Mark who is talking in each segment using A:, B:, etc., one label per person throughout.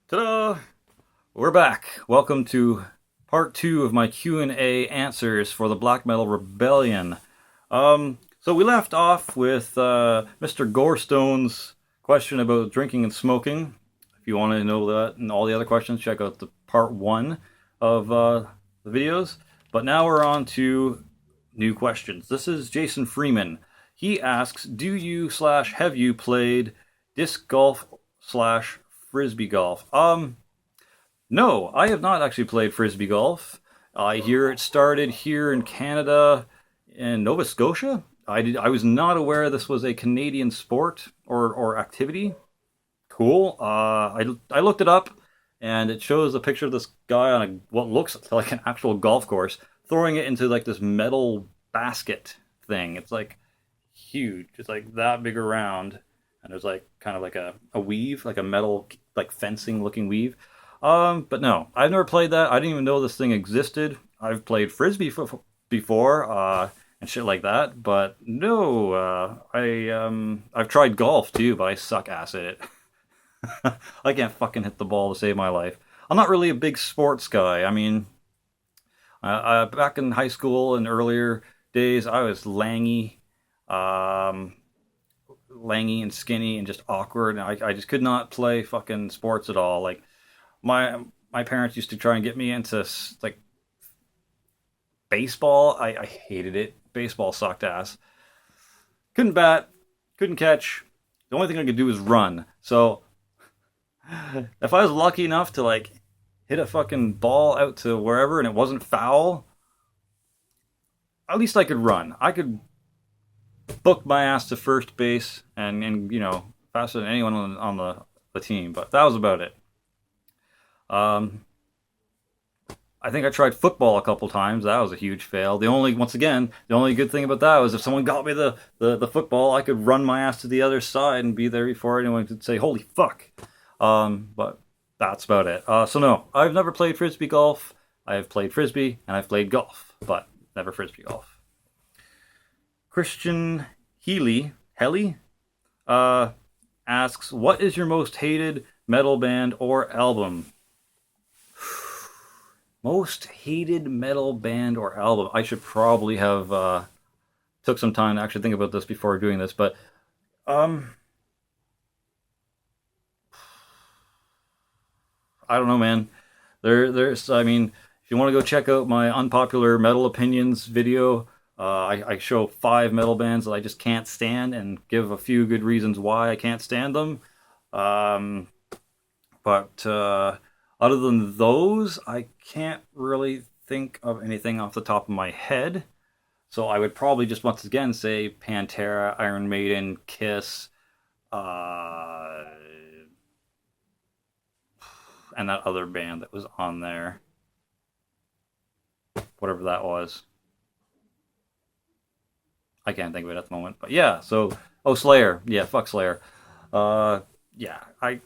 A: Ta-da! We're back. Welcome to part two of my Q&A answers for the Black Metal Rebellion. So we left off with Mr. Gorestone's question about drinking and smoking. If you want to know that and all the other questions, check out the part one of the videos. But now we're on to new questions. This is Jason Freeman. He asks, do you / have you played disc golf / frisbee golf? No, I have not actually played frisbee golf. I hear it started here in Canada, in Nova Scotia. I was not aware this was a Canadian sport or activity. Cool. I looked it up, and it shows a picture of this guy on what looks like an actual golf course, throwing it into like this metal basket thing. It's like huge. It's like that big around, and there's like kind of like a weave, like a metal like fencing looking weave. But no, I've never played that. I didn't even know this thing existed. I've played frisbee before, and shit like that, but no, I've tried golf too, but I suck ass at it. I can't fucking hit the ball to save my life. I'm not really a big sports guy. I mean, back in high school and earlier days, I was langy and skinny and just awkward, and I just could not play fucking sports at all. Like my parents used to try and get me into like baseball. I hated it. Baseball sucked ass. Couldn't bat, couldn't catch. The only thing I could do was run. So if I was lucky enough to like hit a fucking ball out to wherever and it wasn't foul, at least I could run. I could book my ass to first base and you know, faster than anyone on the team, but that was about it. I think I tried football a couple times. That was a huge fail. The only good thing about that was if someone got me the football, I could run my ass to the other side and be there before anyone could say, holy fuck. But that's about it. So no, I've never played frisbee golf. I have played frisbee and I've played golf, but never frisbee golf. Christian Healy asks, what is your most hated metal band or album? Most hated metal band or album. I should probably have took some time to actually think about this before doing this, but I don't know, man. There's I mean, if you want to go check out my unpopular metal opinions video, I show 5 metal bands that I just can't stand and give a few good reasons why I can't stand them. But other than those, I can't really think of anything off the top of my head. So I would probably just once again say Pantera, Iron Maiden, Kiss, and that other band that was on there. Whatever that was. I can't think of it at the moment. But yeah, so Slayer. Yeah, fuck Slayer. Yeah, I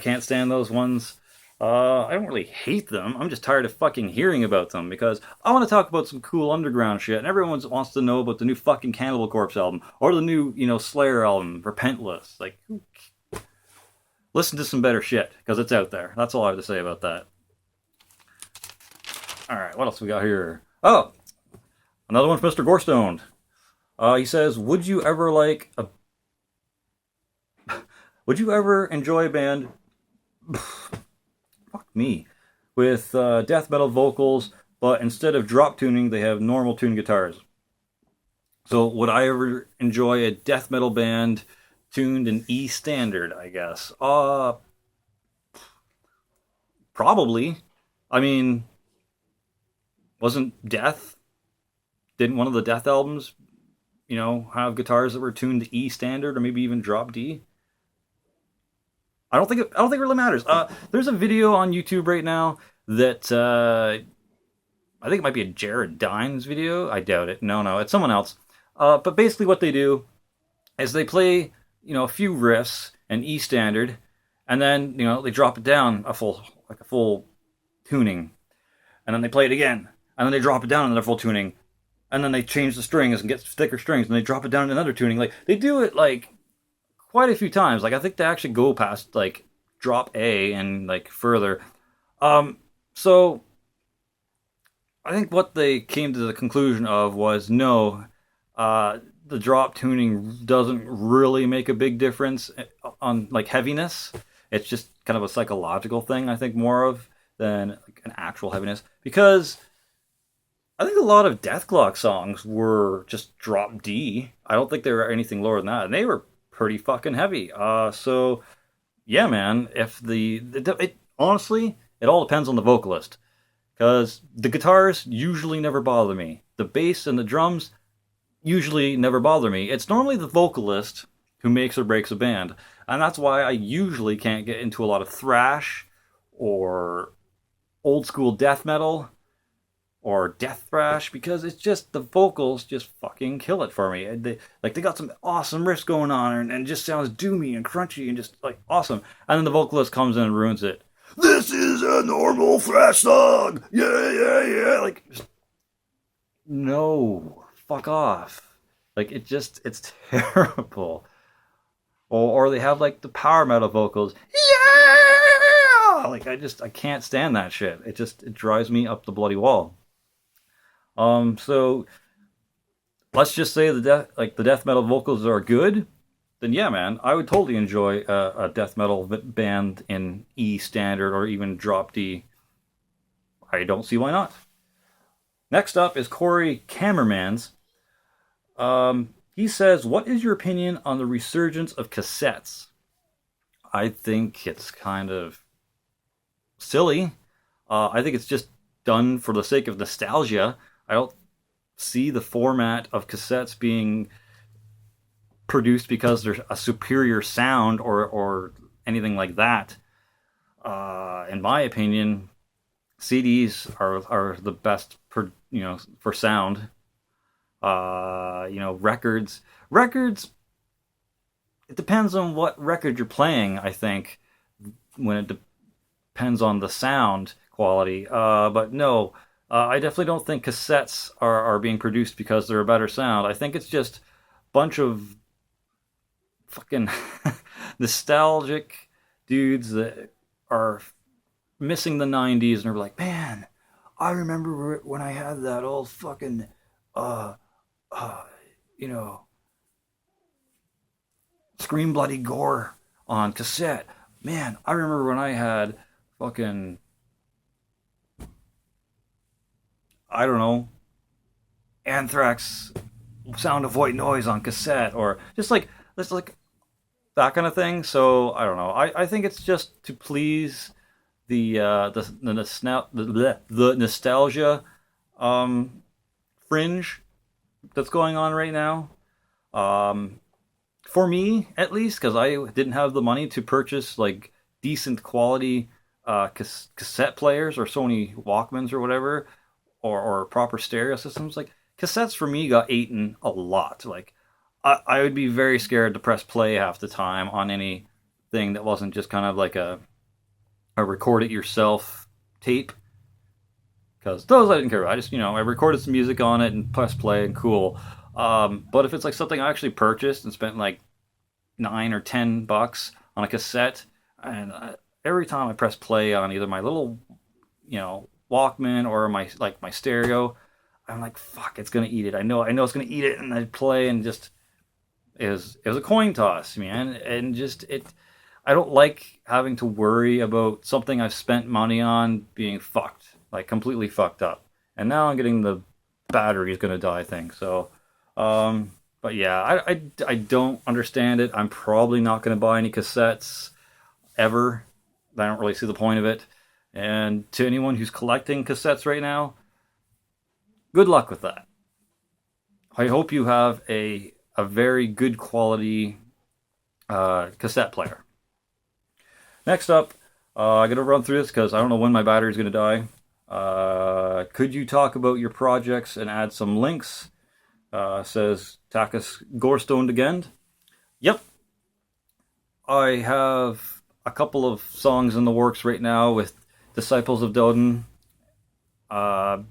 A: can't stand those ones. I don't really hate them. I'm just tired of fucking hearing about them because I want to talk about some cool underground shit, and everyone wants to know about the new fucking Cannibal Corpse album or the new, you know, Slayer album, Repentless. Like, listen to some better shit because it's out there. That's all I have to say about that. All right, what else we got here? Oh, another one from Mr. Gorestone. He says, would you ever enjoy a band? Fuck me, with death metal vocals, but instead of drop tuning, they have normal tuned guitars. So would I ever enjoy a death metal band tuned in E standard, I guess? Probably. I mean, didn't one of the Death albums, you know, have guitars that were tuned to E standard or maybe even drop D? I don't think it really matters. There's a video on YouTube right now that I think it might be a Jared Dines video. I doubt it. No, it's someone else. But basically, what they do is they play, you know, a few riffs in E standard, and then, you know, they drop it down a full tuning, and then they play it again, and then they drop it down another full tuning, and then they change the strings and get thicker strings, and they drop it down another tuning. Like, they do it like quite a few times. Like, I think they actually go past like drop A and like further. So I think what they came to the conclusion of was no, the drop tuning doesn't really make a big difference on like heaviness. It's just kind of a psychological thing, I think, more of than like an actual heaviness. Because I think a lot of Deathclock songs were just drop D. I don't think they were anything lower than that, and they were pretty fucking heavy. So yeah, man. If it honestly, it all depends on the vocalist, because the guitars usually never bother me. The bass and the drums usually never bother me. It's normally the vocalist who makes or breaks a band, and that's why I usually can't get into a lot of thrash or old school death metal or death thrash, because it's just the vocals just fucking kill it for me. They got some awesome riffs going on and just sounds doomy and crunchy and just like awesome, and then the vocalist comes in and ruins it. This is a normal thrash song. Yeah. Like, no, fuck off. Like it's terrible. Or they have like the power metal vocals. Yeah. Like I can't stand that shit. It drives me up the bloody wall. So let's just say the death metal vocals are good, then yeah, man, I would totally enjoy a death metal band in E standard or even drop D. I don't see why not. Next up is Corey Cammermans. He says, "What is your opinion on the resurgence of cassettes?" I think it's kind of silly. I think it's just done for the sake of nostalgia. I don't see the format of cassettes being produced because there's a superior sound or anything like that. In my opinion, CDs are the best for sound. Records. It depends on what record you're playing. I think when it depends on the sound quality. But no. I definitely don't think cassettes are being produced because they're a better sound. I think it's just a bunch of fucking nostalgic dudes that are missing the 90s and are like, man, I remember when I had that old fucking, Scream Bloody Gore on cassette. Man, I remember when I had fucking, I don't know, Anthrax, Sound of White Noise on cassette, or just like that kind of thing. So I don't know. I think it's just to please the nostalgia fringe that's going on right now. For me, at least, because I didn't have the money to purchase like decent quality cassette players or Sony Walkmans or whatever. Or proper stereo systems, like cassettes for me got eaten a lot. Like I would be very scared to press play half the time on anything that wasn't just kind of like a record it yourself tape, because those I didn't care about. I just I recorded some music on it and press play and cool. But if it's like something I actually purchased and spent like $9 or $10 on a cassette, and every time I press play on either my little Walkman or my stereo, I'm like, fuck, it's gonna eat it. I know it's gonna eat it, and I play and just it was a coin toss, man. And just I don't like having to worry about something I've spent money on being fucked, like completely fucked up. And now I'm getting the battery is gonna die thing. So, but yeah, I don't understand it. I'm probably not gonna buy any cassettes ever. I don't really see the point of it. And to anyone who's collecting cassettes right now, good luck with that. I hope you have a very good quality cassette player. Next up, I'm going to run through this because I don't know when my battery is going to die. Could you talk about your projects and add some links? Says Takas Gorestoned again. Yep. I have a couple of songs in the works right now with Disciples of Dodin. The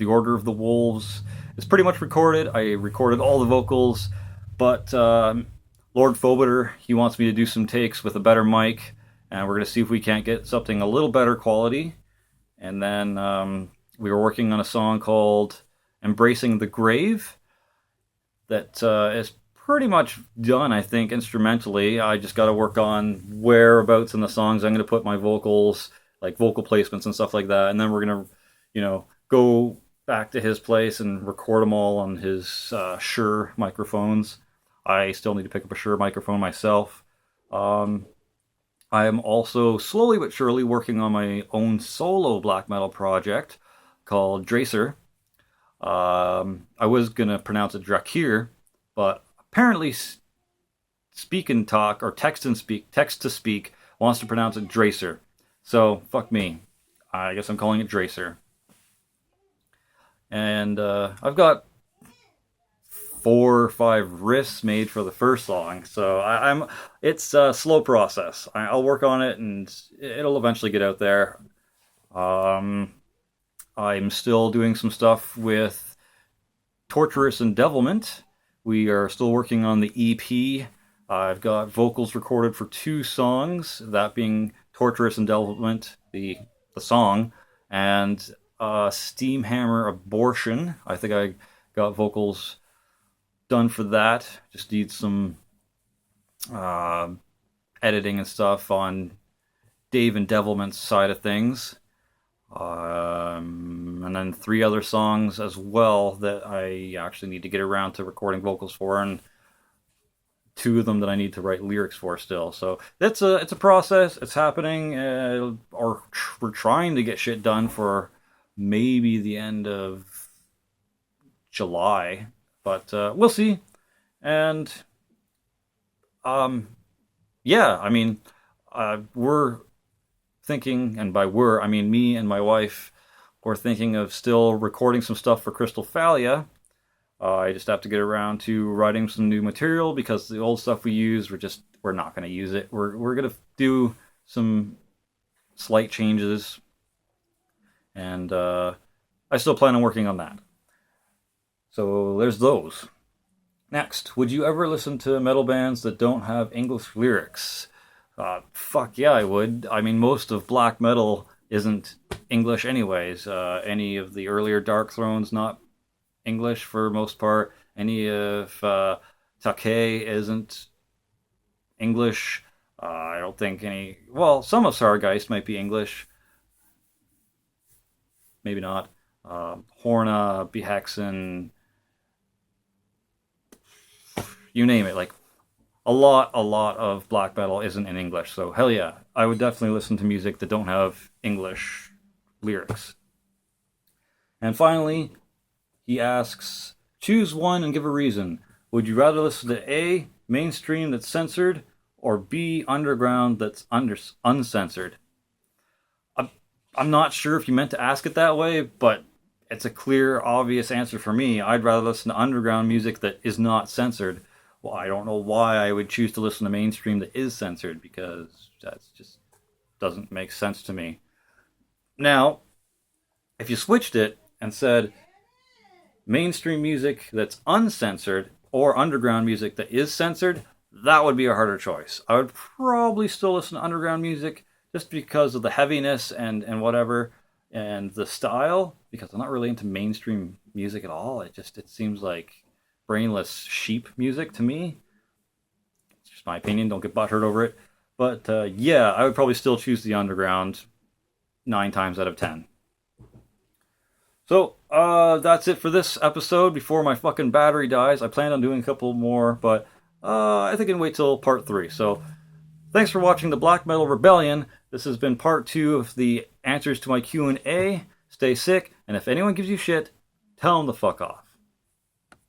A: Order of the Wolves is pretty much recorded. I recorded all the vocals, but Lord Phobiter, he wants me to do some takes with a better mic and we're going to see if we can't get something a little better quality. And then we were working on a song called Embracing the Grave that is pretty much done, I think, instrumentally. I just got to work on whereabouts in the songs I'm going to put my vocals, like vocal placements and stuff like that. And then we're going to, go back to his place and record them all on his Shure microphones. I still need to pick up a Shure microphone myself. I am also slowly but surely working on my own solo black metal project called Dracer. I was going to pronounce it Drakir, but apparently Speak and Talk, or Text to Speak, wants to pronounce it Dracer. So, fuck me. I guess I'm calling it Dracer. And I've got 4 or 5 riffs made for the first song, so it's a slow process. I'll work on it, and it'll eventually get out there. I'm still doing some stuff with Torturous Endevilment. We are still working on the EP. I've got vocals recorded for 2 songs, that being Torturous Endevilment, the song, and Steamhammer Abortion. I think I got vocals done for that. Just need some editing and stuff on Dave Endevilment's side of things. And then 3 other songs as well that I actually need to get around to recording vocals for, and 2 of them that I need to write lyrics for still. So it's a process. It's happening, or we're trying to get shit done for maybe the end of July, but we'll see. And yeah, I mean, we're thinking, and by we're, I mean me and my wife, we're thinking of still recording some stuff for Crystal Thalia. I just have to get around to writing some new material, because the old stuff we use, we're not going to use it. We're going to do some slight changes, and I still plan on working on that. So there's those. Next, would you ever listen to metal bands that don't have English lyrics? Fuck yeah, I would. I mean, most of black metal isn't English anyways. Any of the earlier Dark Throne's not English for most part. Any of Takei isn't English. I don't think any... Well, some of Sargeist might be English. Maybe not. Horna, Behexen... You name it, like a lot of black metal isn't in English, so hell yeah, I would definitely listen to music that don't have English lyrics. And finally, he asks, choose one and give a reason. Would you rather listen to A, mainstream that's censored, or B, underground that's uncensored? I'm not sure if you meant to ask it that way, but it's a clear, obvious answer for me. I'd rather listen to underground music that is not censored. Well, I don't know why I would choose to listen to mainstream that is censored, because that just doesn't make sense to me. Now, if you switched it and said mainstream music that's uncensored or underground music that is censored, that would be a harder choice. I would probably still listen to underground music just because of the heaviness and whatever, and the style, because I'm not really into mainstream music at all. It seems like brainless sheep music to me. It's just my opinion, don't get butthurt over it. But yeah, I would probably still choose the underground 9 times out of 10. So that's it for this episode before my fucking battery dies. I plan on doing a couple more, but I think I can wait till part 3. So thanks for watching the Black Metal Rebellion. This has been part 2 of the answers to my Q&A. Stay sick, and if anyone gives you shit, tell them to fuck off.